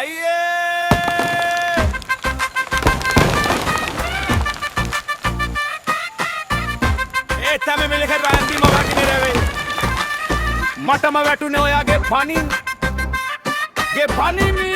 අයියේ ඒ තමයි මෙලක රාන්දිම වටිනේ රවේ මටම වැටුනේ ඔයාගේ පණින් ගේ පණිමි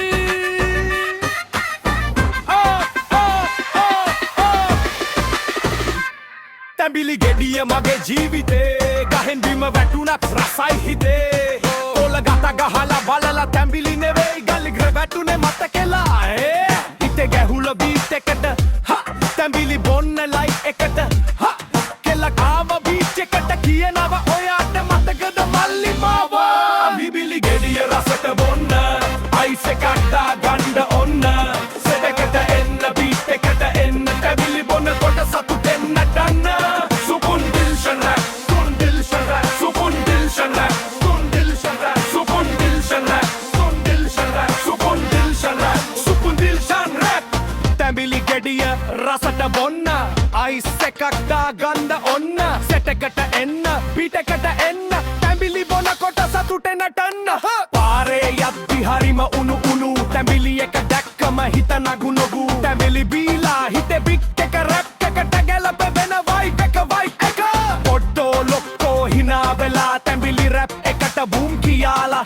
තැඹිලි ගෙඩිය මගේ ජීවිතේ ගහෙන් බිම වැටුණත් රසයි හිතේ ඕල ගත ගහලා බලලා තැඹිලි නෙවෙයි ගල්ලිග්‍ර වැටුනේ මතකෙලා හිතේ ගැහුල බීට් එකට තැඹිලි බොන්න ලයි එකට කෙල්ල කාව බීච් එකට කියනව ඔයාට මතකද මල්ලි මාව බිබිලි ගෙඩිය රසට බොන්න අයිස් එකක් දා ගන්න ඔන්න සෙටකට එන්න බීට් එකට එන්න තැඹිලි බොන්න කොට සතුටෙන් නටන්න Supun Dilshan rap Supun Dilshan rap Supun Dilshan rap Supun Dilshan rap Supun Dilshan rap Supun Dilshan rap Supun Dilshan rap Supun Dilshan rap තැඹිලි ගෙඩිය රසට බොන්න අයිස් එකක් දා ගන්න ඔන්න සෙටකට එන්න බීට් එකට එන්න තැඹිලි බොන කොට සතුටෙන් නටන්න පාරේ යද්දි හරිම උණු උණු තැඹිලි එක දැක්කම හිත නගු නගු තැඹිලි බීලා හිතේ බිට් එක රැප් එකට ගැලපෙන වයිබ් එක පොඩ්ඩෝ ලොක්කෝ හිනා වෙලා තැඹිලි රැප් එකට බූම් කියාලා